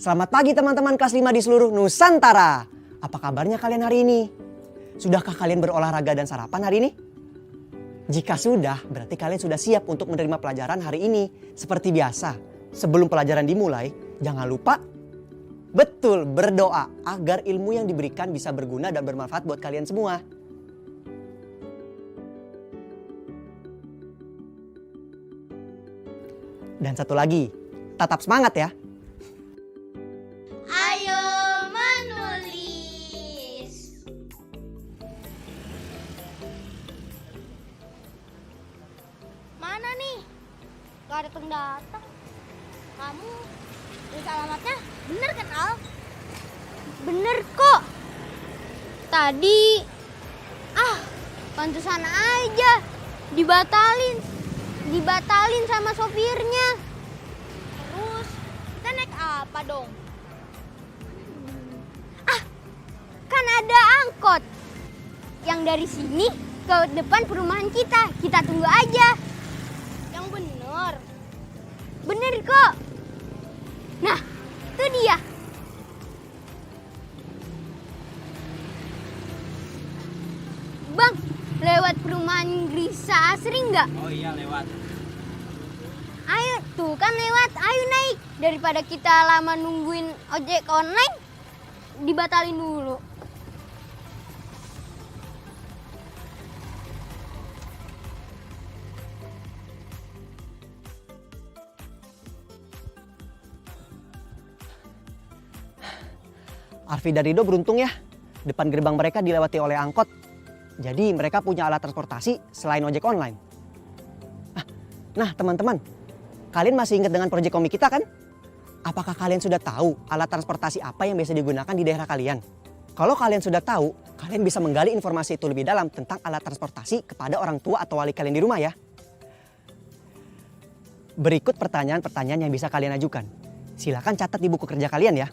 Selamat pagi teman-teman kelas 5 di seluruh Nusantara. Apa kabarnya kalian hari ini? Sudahkah kalian berolahraga dan sarapan hari ini? Jika sudah, berarti kalian sudah siap untuk menerima pelajaran hari ini. Seperti biasa, sebelum pelajaran dimulai, jangan lupa betul berdoa agar ilmu yang diberikan bisa berguna dan bermanfaat buat kalian semua. Dan satu lagi, tetap semangat ya. Ayo menulis. Mana nih? Gak datang. Kamu tulis alamatnya bener kan, Al? Bener kok. Tadi pantesan aja dibatalin sama sopirnya. Terus kita naik apa dong? Kan ada angkot yang dari sini ke depan perumahan kita. Kita tunggu aja. Yang bener. Bener kok. Nah, itu dia. Bang, lewat perumahan Grisa Asri nggak? Oh iya, lewat. Ayo, tuh kan lewat. Ayo naik. Daripada kita lama nungguin ojek online, dibatalin dulu. Arfi dan Rido beruntung ya, depan gerbang mereka dilewati oleh angkot. Jadi mereka punya alat transportasi selain ojek online. Nah teman-teman, kalian masih ingat dengan proyek komik kita kan? Apakah kalian sudah tahu alat transportasi apa yang biasa digunakan di daerah kalian? Kalau kalian sudah tahu, kalian bisa menggali informasi itu lebih dalam tentang alat transportasi kepada orang tua atau wali kalian di rumah ya. Berikut pertanyaan-pertanyaan yang bisa kalian ajukan. Silakan catat di buku kerja kalian ya.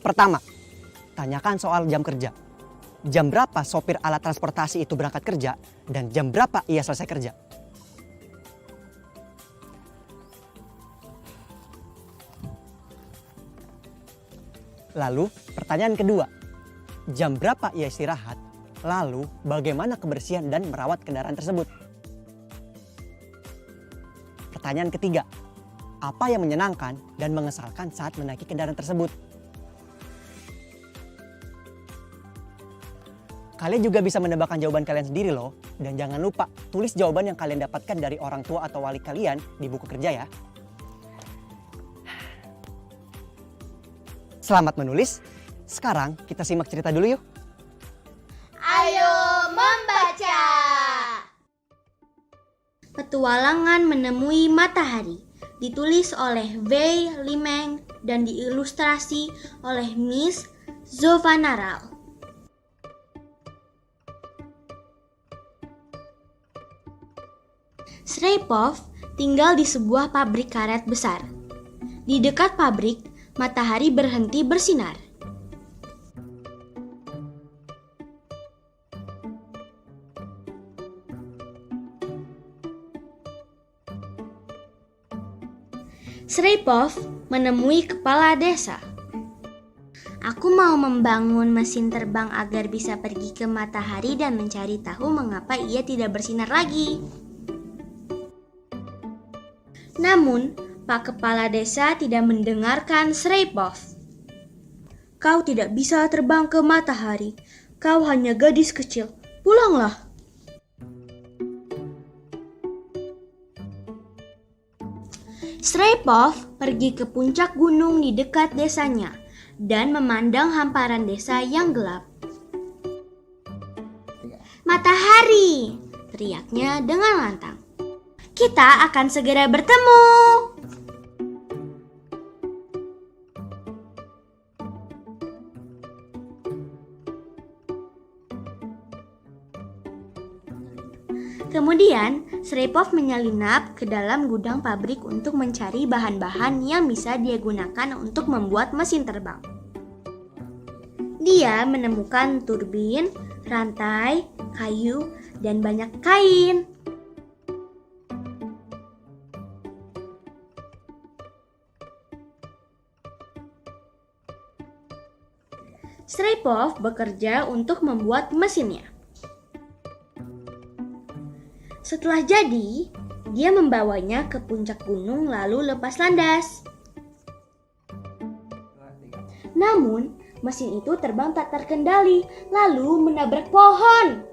Pertama, tanyakan soal jam kerja. Jam berapa sopir alat transportasi itu berangkat kerja dan jam berapa ia selesai kerja. Lalu, pertanyaan kedua, jam berapa ia istirahat? Lalu, bagaimana kebersihan dan merawat kendaraan tersebut? Pertanyaan ketiga, apa yang menyenangkan dan mengesalkan saat menaiki kendaraan tersebut? Kalian juga bisa menebakkan jawaban kalian sendiri loh. Dan jangan lupa tulis jawaban yang kalian dapatkan dari orang tua atau wali kalian di buku kerja ya. Selamat menulis. Sekarang kita simak cerita dulu yuk. Ayo membaca. Petualangan menemui matahari. Ditulis oleh Wei Limeng dan diilustrasi oleh Miss Zovanarau. Srepov tinggal di sebuah pabrik karet besar. Di dekat pabrik, matahari berhenti bersinar. Srepov menemui kepala desa. Aku mau membangun mesin terbang agar bisa pergi ke matahari dan mencari tahu mengapa ia tidak bersinar lagi. Namun, Pak Kepala Desa tidak mendengarkan Srepov. Kau tidak bisa terbang ke matahari. Kau hanya gadis kecil. Pulanglah. Stray Puff pergi ke puncak gunung di dekat desanya dan memandang hamparan desa yang gelap. Matahari, teriaknya dengan lantang. Kita akan segera bertemu. Kemudian, Stray Puff menyelinap ke dalam gudang pabrik untuk mencari bahan-bahan yang bisa dia gunakan untuk membuat mesin terbang. Dia menemukan turbin, rantai, kayu, dan banyak kain. Stray Puff bekerja untuk membuat mesinnya. Setelah jadi, dia membawanya ke puncak gunung lalu lepas landas. Namun, mesin itu terbang tak terkendali lalu menabrak pohon.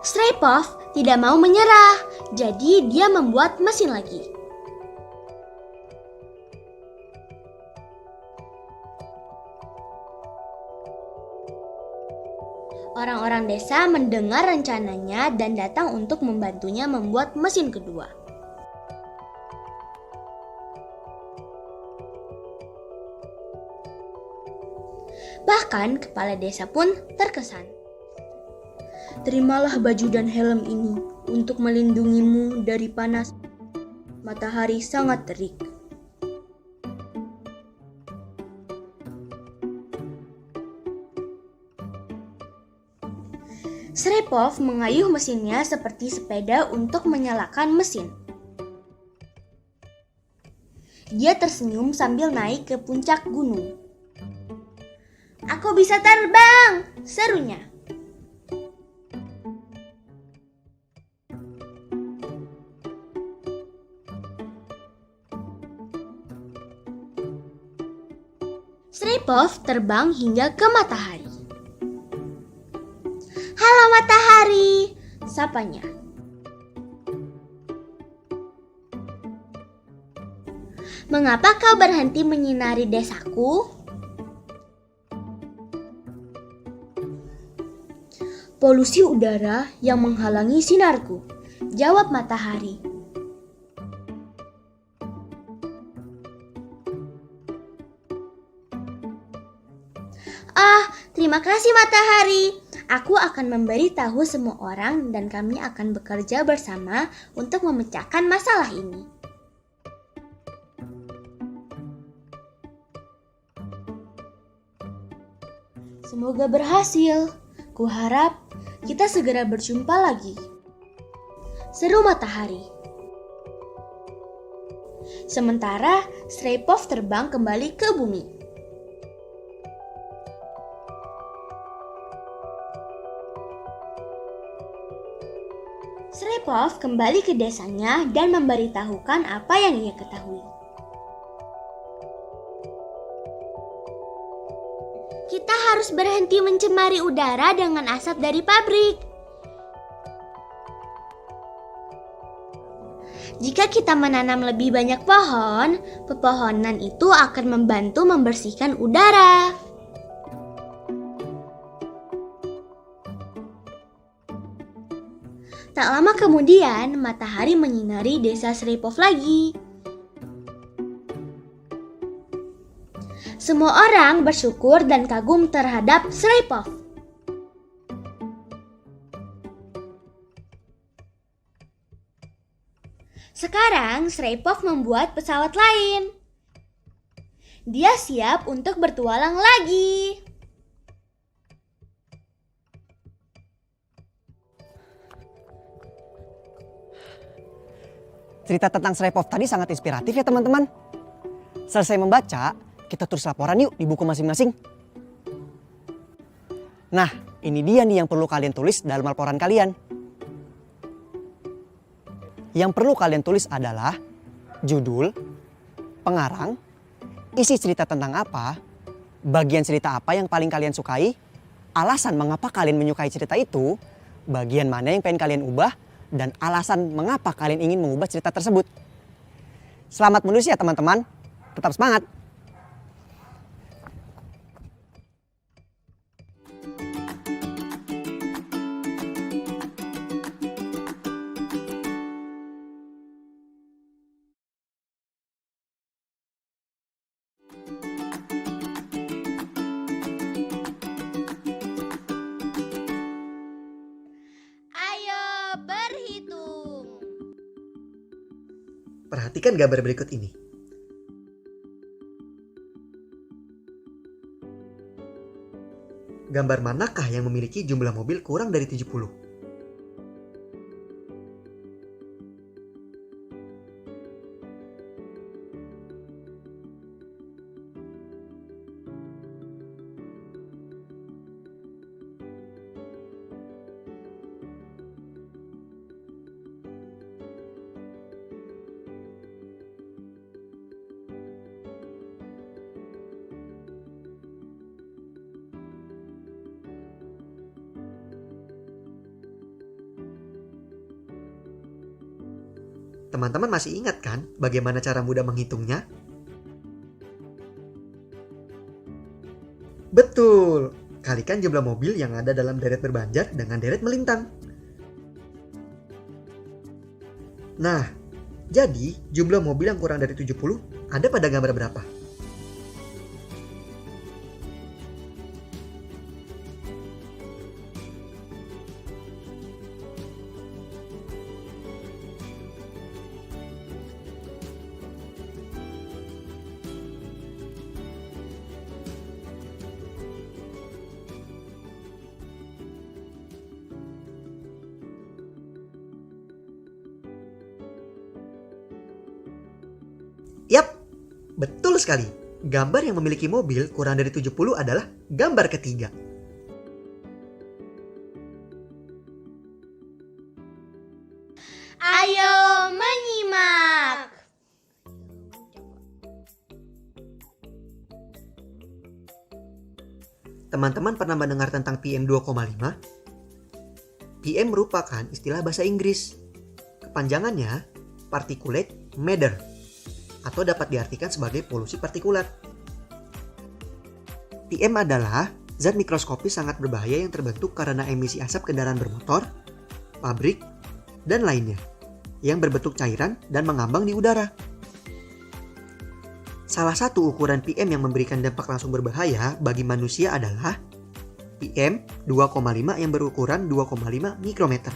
Stray Puff tidak mau menyerah, jadi dia membuat mesin lagi. Orang-orang desa mendengar rencananya dan datang untuk membantunya membuat mesin kedua. Bahkan kepala desa pun terkesan. Terimalah baju dan helm ini untuk melindungimu dari panas. Matahari sangat terik. Stray Puff mengayuh mesinnya seperti sepeda untuk menyalakan mesin. Dia tersenyum sambil naik ke puncak gunung. "Aku bisa terbang!" serunya. Stray Puff terbang hingga ke matahari. "Halo matahari," sapanya. "Mengapa kau berhenti menyinari desaku?" "Polusi udara yang menghalangi sinarku," jawab matahari. "Ah, terima kasih matahari. Aku akan memberitahu semua orang dan kami akan bekerja bersama untuk memecahkan masalah ini." "Semoga berhasil. Kuharap kita segera berjumpa lagi," seru matahari. Sementara Stray Puff terbang kembali ke bumi. Stray Puff kembali ke desanya dan memberitahukan apa yang ia ketahui. "Kita harus berhenti mencemari udara dengan asap dari pabrik. Jika kita menanam lebih banyak pohon, pepohonan itu akan membantu membersihkan udara." Tak lama kemudian, matahari menyinari desa Stray Puff lagi. Semua orang bersyukur dan kagum terhadap Stray Puff. Sekarang Stray Puff membuat pesawat lain. Dia siap untuk bertualang lagi. Cerita tentang Stray Puff tadi sangat inspiratif ya teman-teman. Selesai membaca, kita tulis laporan yuk di buku masing-masing. Nah, ini dia nih yang perlu kalian tulis dalam laporan kalian. Yang perlu kalian tulis adalah judul, pengarang, isi cerita tentang apa, bagian cerita apa yang paling kalian sukai, alasan mengapa kalian menyukai cerita itu, bagian mana yang pengen kalian ubah, dan alasan mengapa kalian ingin mengubah cerita tersebut. Selamat menulis ya teman-teman, tetap semangat! Ayo berhitung. Perhatikan gambar berikut ini. Gambar manakah yang memiliki jumlah mobil kurang dari 70? Teman-teman masih ingat kan bagaimana cara mudah menghitungnya? Betul, kalikan jumlah mobil yang ada dalam deret berbanjar dengan deret melintang. Nah, jadi jumlah mobil yang kurang dari 70 ada pada gambar berapa? Yap, betul sekali. Gambar yang memiliki mobil kurang dari 70 adalah gambar ketiga. Ayo menyimak. Teman-teman pernah mendengar tentang PM 2,5? PM merupakan istilah bahasa Inggris. Kepanjangannya particulate matter atau dapat diartikan sebagai polusi partikulat. PM adalah zat mikroskopis sangat berbahaya yang terbentuk karena emisi asap kendaraan bermotor, pabrik, dan lainnya yang berbentuk cairan dan mengambang di udara. Salah satu ukuran PM yang memberikan dampak langsung berbahaya bagi manusia adalah PM 2,5 yang berukuran 2,5 mikrometer.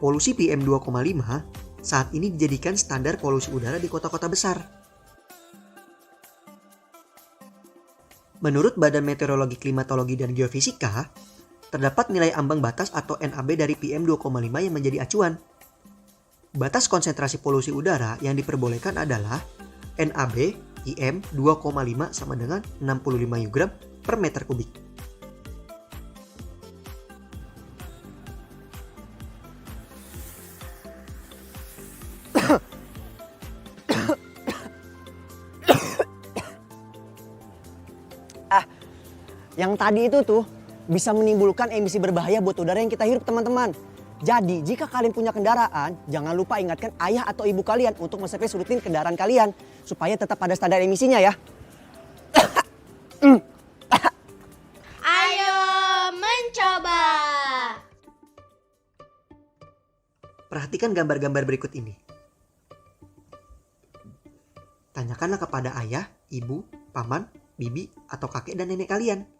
Polusi PM 2,5 saat ini dijadikan standar polusi udara di kota-kota besar. Menurut Badan Meteorologi, Klimatologi, dan Geofisika, terdapat nilai ambang batas atau NAB dari PM 2,5 yang menjadi acuan. Batas konsentrasi polusi udara yang diperbolehkan adalah NAB PM 2,5 sama dengan 65 mg per meter kubik. Yang tadi itu tuh bisa menimbulkan emisi berbahaya buat udara yang kita hirup teman-teman. Jadi jika kalian punya kendaraan, jangan lupa ingatkan ayah atau ibu kalian untuk men-service rutin kendaraan kalian supaya tetap pada standar emisinya ya. Ayo mencoba. Perhatikan gambar-gambar berikut ini. Tanyakanlah kepada ayah, ibu, paman, bibi, atau kakek dan nenek kalian.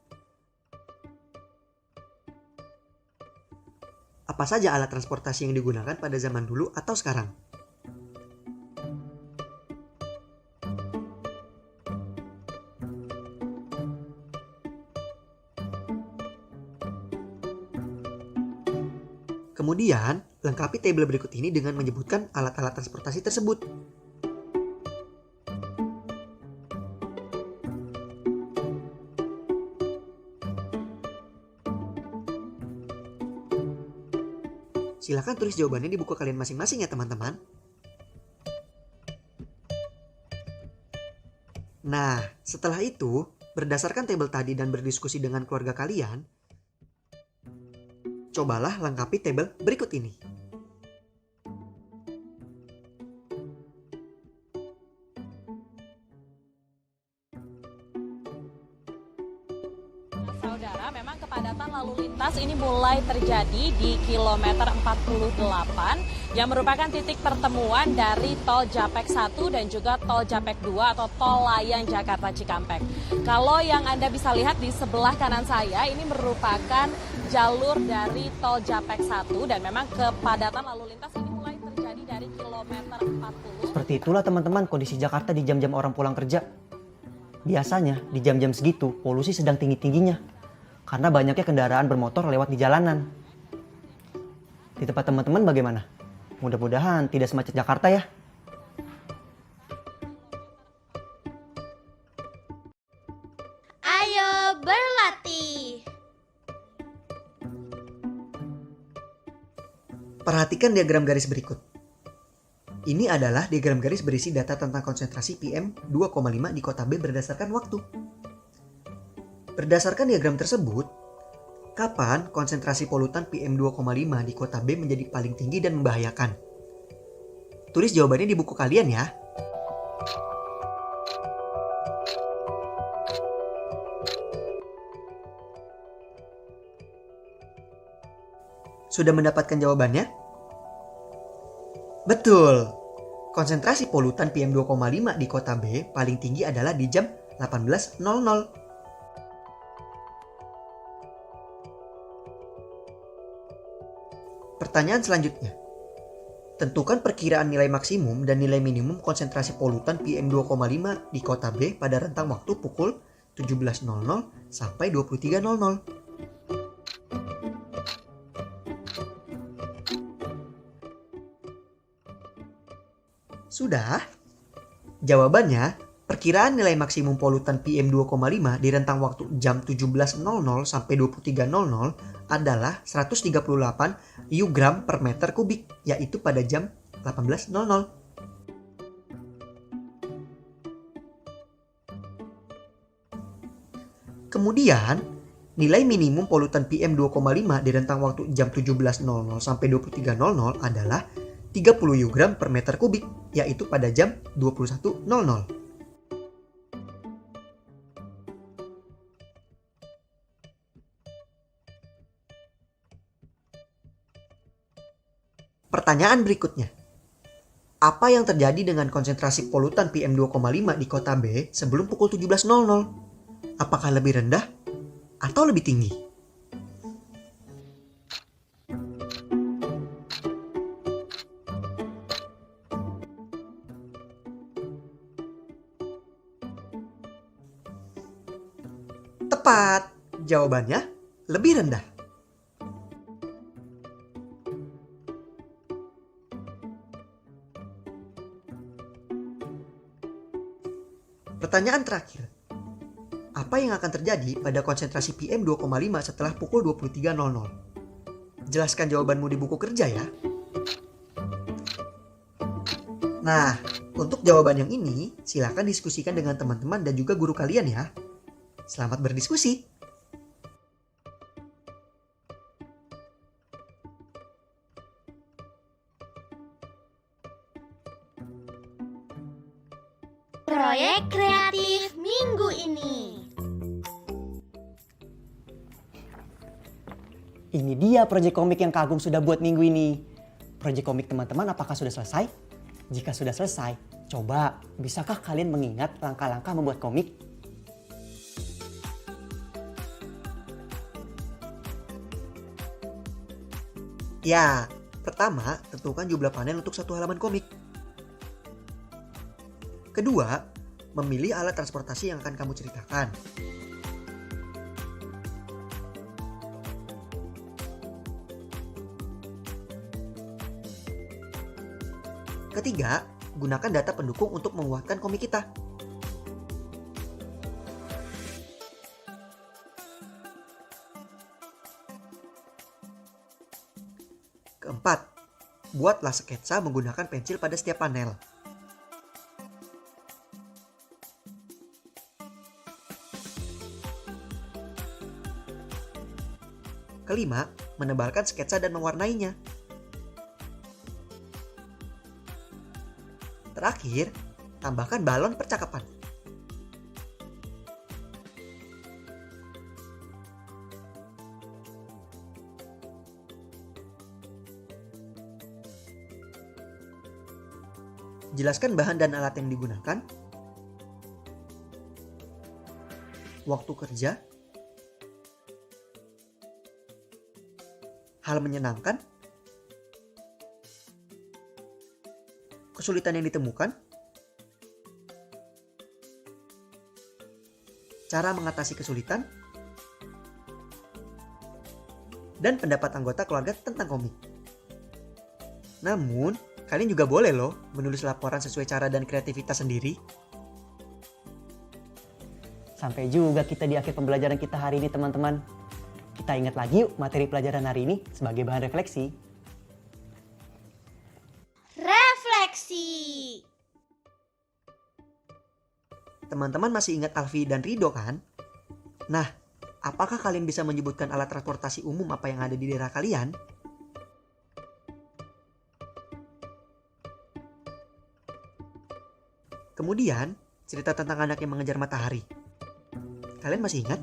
Apa saja alat transportasi yang digunakan pada zaman dulu atau sekarang? Kemudian, lengkapi tabel berikut ini dengan menyebutkan alat-alat transportasi tersebut. Silahkan tulis jawabannya di buku kalian masing-masing ya teman-teman. Nah, setelah itu, berdasarkan tabel tadi dan berdiskusi dengan keluarga kalian, cobalah lengkapi tabel berikut ini. Saudara, memang kepadatan lalu lintas ini mulai terjadi di kilometer 48 yang merupakan titik pertemuan dari tol Japek 1 dan juga tol Japek 2 atau tol layang Jakarta Cikampek. Kalau yang Anda bisa lihat di sebelah kanan saya ini merupakan jalur dari tol Japek 1 dan memang kepadatan lalu lintas ini mulai terjadi dari kilometer 40. Seperti itulah teman-teman kondisi Jakarta di jam-jam orang pulang kerja. Biasanya di jam-jam segitu polusi sedang tinggi-tingginya karena banyaknya kendaraan bermotor lewat di jalanan. Di tempat teman-teman bagaimana? Mudah-mudahan tidak semacet Jakarta ya. Ayo berlatih. Perhatikan diagram garis berikut. Ini adalah diagram garis berisi data tentang konsentrasi PM 2,5 di kota B berdasarkan waktu. Berdasarkan diagram tersebut, kapan konsentrasi polutan PM 2,5 di kota B menjadi paling tinggi dan membahayakan? Tulis jawabannya di buku kalian ya. Sudah mendapatkan jawabannya? Betul. Konsentrasi polutan PM 2,5 di kota B paling tinggi adalah di jam 18.00. Pertanyaan selanjutnya. Tentukan perkiraan nilai maksimum dan nilai minimum konsentrasi polutan PM 2,5 di kota B pada rentang waktu pukul 17.00 sampai 23.00. Sudah? Jawabannya, perkiraan nilai maksimum polutan PM 2,5 di rentang waktu jam 17.00 sampai 23.00 adalah 138 U-gram per meter kubik, yaitu pada jam 18.00. Kemudian, nilai minimum polutan PM 2,5 di rentang waktu jam 17.00 sampai 23.00 adalah 30 U-gram per meter kubik, yaitu pada jam 21.00. Pertanyaan berikutnya. Apa yang terjadi dengan konsentrasi polutan PM 2,5 di kota B sebelum pukul 17.00? Apakah lebih rendah atau lebih tinggi? Tepat, jawabannya lebih rendah. Pertanyaan terakhir. Apa yang akan terjadi pada konsentrasi PM 2,5 setelah pukul 23.00? Jelaskan jawabanmu di buku kerja ya. Nah, untuk jawaban yang ini, silakan diskusikan dengan teman-teman dan juga guru kalian ya. Selamat berdiskusi. Proyek kreatif minggu ini. Ini dia proyek komik yang Kak Agung sudah buat minggu ini. Proyek komik teman-teman apakah sudah selesai? Jika sudah selesai, coba bisakah kalian mengingat langkah-langkah membuat komik? Ya, pertama, tentukan jumlah panel untuk satu halaman komik. Kedua, memilih alat transportasi yang akan kamu ceritakan. Ketiga, gunakan data pendukung untuk menguatkan komik kita. Keempat, buatlah sketsa menggunakan pensil pada setiap panel. Kelima, menebalkan sketsa dan mewarnainya. Terakhir, tambahkan balon percakapan. Jelaskan bahan dan alat yang digunakan, waktu kerja, hal menyenangkan, kesulitan yang ditemukan, cara mengatasi kesulitan, dan pendapat anggota keluarga tentang komik. Namun, kalian juga boleh loh menulis laporan sesuai cara dan kreativitas sendiri. Sampai juga kita di akhir pembelajaran kita hari ini teman-teman. Kita ingat lagi yuk materi pelajaran hari ini sebagai bahan refleksi. Refleksi. Teman-teman masih ingat Alfi dan Rido kan? Nah, apakah kalian bisa menyebutkan alat transportasi umum apa yang ada di daerah kalian? Kemudian, cerita tentang anak yang mengejar matahari. Kalian masih ingat?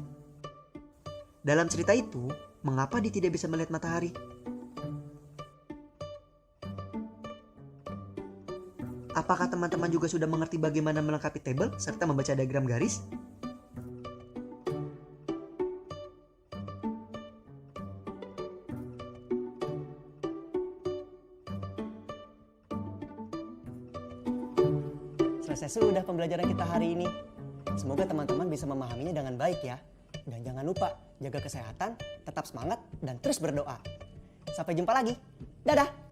Dalam cerita itu, mengapa dia tidak bisa melihat matahari? Apakah teman-teman juga sudah mengerti bagaimana melengkapi tabel serta membaca diagram garis? Selesai sudah pembelajaran kita hari ini. Semoga teman-teman bisa memahaminya dengan baik ya. Dan jangan lupa jaga kesehatan, tetap semangat, dan terus berdoa. Sampai jumpa lagi. Dadah!